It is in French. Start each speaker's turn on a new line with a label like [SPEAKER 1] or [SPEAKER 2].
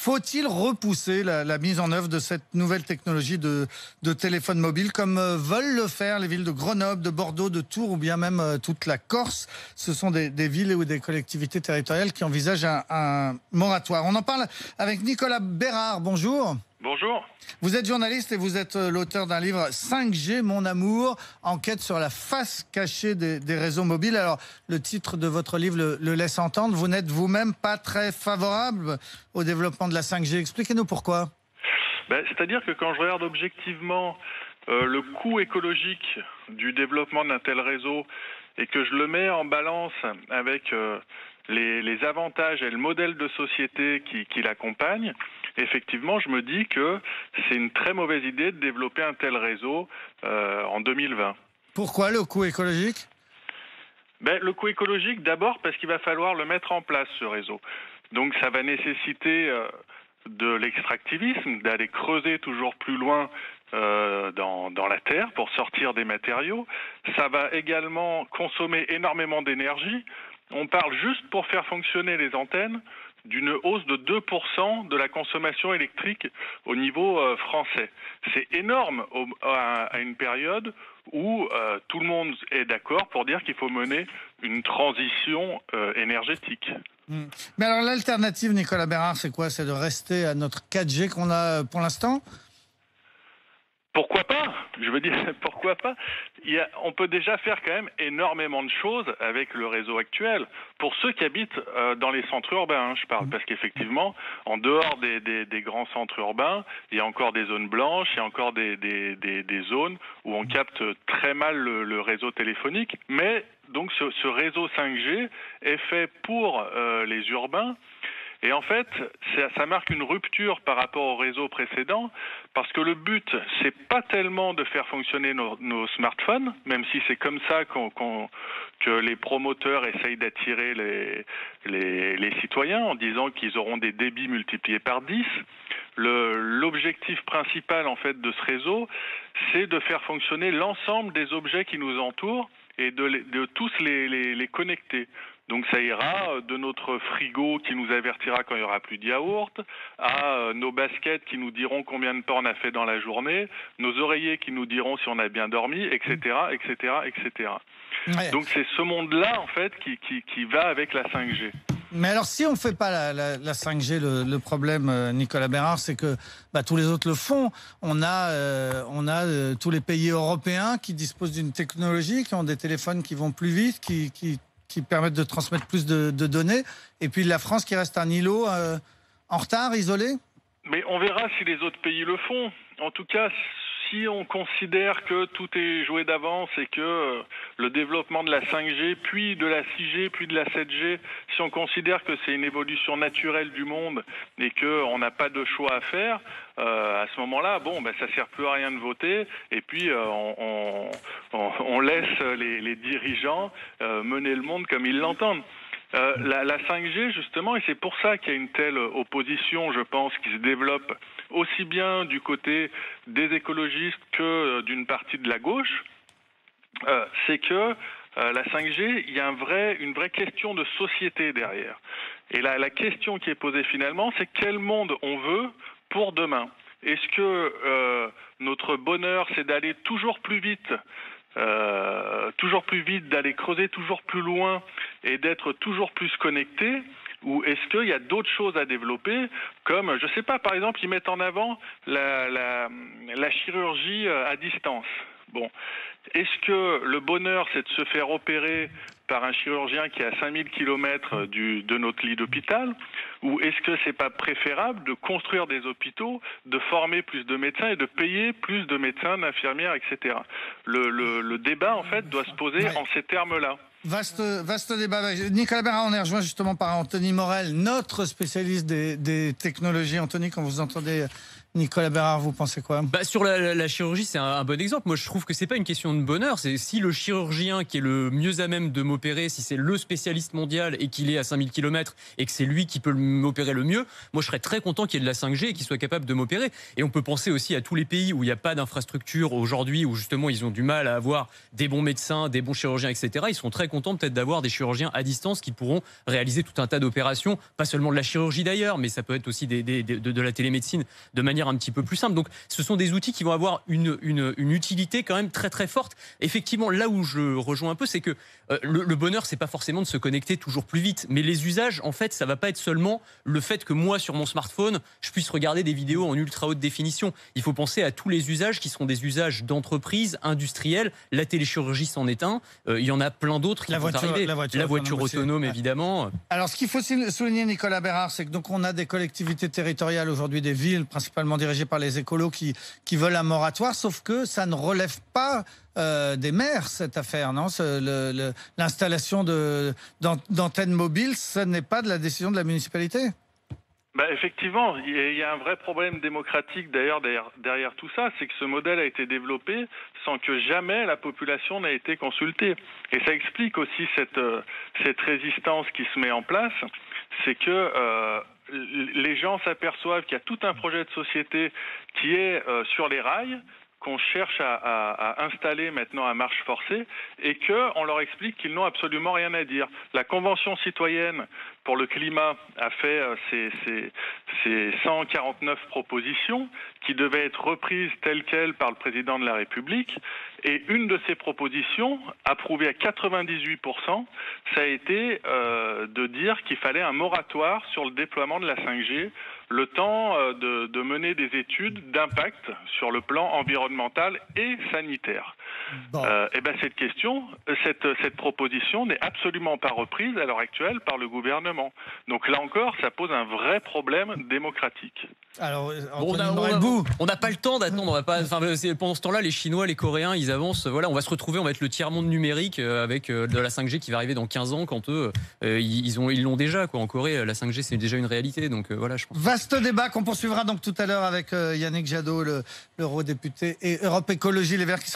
[SPEAKER 1] Faut-il repousser la mise en œuvre de cette nouvelle technologie de téléphone mobile comme veulent le faire les villes de Grenoble, de Bordeaux, de Tours ou bien même toute la Corse? Ce sont des villes ou des collectivités territoriales qui envisagent un moratoire. On en parle avec Nicolas Bérard. Bonjour.
[SPEAKER 2] Bonjour.
[SPEAKER 1] Vous êtes journaliste et vous êtes l'auteur d'un livre 5G, mon amour, enquête sur la face cachée des réseaux mobiles. Alors, le titre de votre livre le laisse entendre. Vous n'êtes vous-même pas très favorable au développement de la 5G. Expliquez-nous pourquoi.
[SPEAKER 2] C'est-à-dire que quand je regarde objectivement le coût écologique du développement d'un tel réseau et que je le mets en balance avec les avantages et le modèle de société qui l'accompagne, effectivement, je me dis que c'est une très mauvaise idée de développer un tel réseau en 2020.
[SPEAKER 1] Pourquoi le coût écologique ?
[SPEAKER 2] Le coût écologique, d'abord parce qu'il va falloir le mettre en place, ce réseau. Donc ça va nécessiter de l'extractivisme, d'aller creuser toujours plus loin dans la terre pour sortir des matériaux. Ça va également consommer énormément d'énergie. On parle juste pour faire fonctionner les antennes d'une hausse de 2% de la consommation électrique au niveau français. C'est énorme à une période où tout le monde est d'accord pour dire qu'il faut mener une transition énergétique.
[SPEAKER 1] Mais alors l'alternative, Nicolas Bérard, c'est quoi? C'est de rester à notre 4G qu'on a pour l'instant?
[SPEAKER 2] Pourquoi pas? Je veux dire, pourquoi pas? On peut déjà faire quand même énormément de choses avec le réseau actuel. Pour ceux qui habitent dans les centres urbains, je parle, parce qu'effectivement, en dehors des grands centres urbains, il y a encore des zones blanches, il y a encore des zones où on capte très mal le réseau téléphonique. Mais donc ce réseau 5G est fait pour les urbains. Et en fait, ça marque une rupture par rapport au réseau précédent, parce que le but, c'est pas tellement de faire fonctionner nos smartphones, même si c'est comme ça que les promoteurs essayent d'attirer les citoyens en disant qu'ils auront des débits multipliés par 10. L'objectif principal en fait de ce réseau, c'est de faire fonctionner l'ensemble des objets qui nous entourent et de tous les connecter. Donc ça ira de notre frigo qui nous avertira quand il n'y aura plus de yaourt, à nos baskets qui nous diront combien de pas on a fait dans la journée, nos oreillers qui nous diront si on a bien dormi, etc., etc., etc. Ouais. Donc c'est ce monde-là, en fait, qui va avec la 5G.
[SPEAKER 1] Mais alors, si on ne fait pas la 5G, le problème, Nicolas Bérard, c'est que tous les autres le font. On a tous les pays européens qui disposent d'une technologie, qui ont des téléphones qui vont plus vite, qui permettent de transmettre plus de données. Et puis la France qui reste un îlot en retard, isolé.
[SPEAKER 2] Mais on verra si les autres pays le font. En tout cas, si on considère que tout est joué d'avance et que le développement de la 5G, puis de la 6G, puis de la 7G, si on considère que c'est une évolution naturelle du monde et qu'on n'a pas de choix à faire, à ce moment-là, ça sert plus à rien de voter. Et puis, on laisse les dirigeants mener le monde comme ils l'entendent. La 5G, justement, et c'est pour ça qu'il y a une telle opposition, je pense, qui se développe aussi bien du côté des écologistes que d'une partie de la gauche, c'est que la 5G, il y a une vraie question de société derrière. Et la question qui est posée finalement, c'est quel monde on veut pour demain. Est-ce que notre bonheur, c'est d'aller toujours plus vite, d'aller creuser toujours plus loin et d'être toujours plus connecté, ou est-ce qu'il y a d'autres choses à développer, comme, je sais pas, par exemple, ils mettent en avant la chirurgie à distance. Bon, est-ce que le bonheur, c'est de se faire opérer par un chirurgien qui est à 5000 km de notre lit d'hôpital, ou est-ce que c'est pas préférable de construire des hôpitaux, de former plus de médecins et de payer plus de médecins, d'infirmières, etc. Le débat, en fait, doit se poser en ces termes-là.
[SPEAKER 1] Vaste débat. Nicolas Bérard, on est rejoint justement par Anthony Morel, notre spécialiste des technologies. Anthony, quand vous entendez Nicolas Bérard, vous pensez quoi?
[SPEAKER 3] Sur la chirurgie, c'est un bon exemple. Moi, je trouve que c'est pas une question de bonheur. C'est si le chirurgien qui est le mieux à même de m'opérer, si c'est le spécialiste mondial et qu'il est à 5000 km et que c'est lui qui peut m'opérer le mieux, moi, je serais très content qu'il y ait de la 5G et qu'il soit capable de m'opérer. Et on peut penser aussi à tous les pays où il n'y a pas d'infrastructure aujourd'hui, où justement ils ont du mal à avoir des bons médecins, des bons chirurgiens, etc. Ils seront très contents peut-être d'avoir des chirurgiens à distance qui pourront réaliser tout un tas d'opérations, pas seulement de la chirurgie d'ailleurs, mais ça peut être aussi de la télémédecine de manière un petit peu plus simple. Donc ce sont des outils qui vont avoir une utilité quand même très très forte. Effectivement, là où je rejoins un peu, c'est que le bonheur, c'est pas forcément de se connecter toujours plus vite, mais les usages, en fait, ça va pas être seulement le fait que moi, sur mon smartphone, je puisse regarder des vidéos en ultra haute définition. Il faut penser à tous les usages qui seront des usages d'entreprise, industriels. La téléchirurgie c'en est un. Il y en a plein d'autres qui vont arriver. La voiture autonome, évidemment.
[SPEAKER 1] Alors, ce qu'il faut souligner, Nicolas Bérard, c'est que donc on a des collectivités territoriales aujourd'hui, des villes, principalement dirigées par les écolos, qui veulent un moratoire, sauf que ça ne relève pas des maires, cette affaire, non? L'installation d'antennes mobiles, ce n'est pas de la décision de la municipalité.
[SPEAKER 2] Effectivement, il y a un vrai problème démocratique d'ailleurs derrière tout ça, c'est que ce modèle a été développé sans que jamais la population n'ait été consultée. Et ça explique aussi cette résistance qui se met en place, c'est que les gens s'aperçoivent qu'il y a tout un projet de société qui est sur les rails, qu'on cherche à installer maintenant à marche forcée, et qu'on leur explique qu'ils n'ont absolument rien à dire. La Convention citoyenne pour le climat a fait ses 149 propositions qui devaient être reprises telles quelles par le président de la République, et une de ces propositions, approuvée à 98%, ça a été de dire qu'il fallait un moratoire sur le déploiement de la 5G, le temps de mener des études d'impact sur le plan environnemental et sanitaire.
[SPEAKER 1] Bon.
[SPEAKER 2] Cette proposition n'est absolument pas reprise à l'heure actuelle par le gouvernement. Donc là encore, ça pose un vrai problème démocratique.
[SPEAKER 1] Alors,
[SPEAKER 3] on n'a pas le temps d'attendre. Pendant ce temps-là, les Chinois, les Coréens, ils avancent. Voilà, on va se retrouver, on va être le tiers-monde numérique avec de la 5G qui va arriver dans 15 ans quand eux, ils l'ont déjà. En Corée, la 5G, c'est déjà une réalité. Donc voilà, je pense.
[SPEAKER 1] Vaste débat qu'on poursuivra donc tout à l'heure avec Yannick Jadot, l'eurodéputé, et Europe Écologie Les Verts qui sera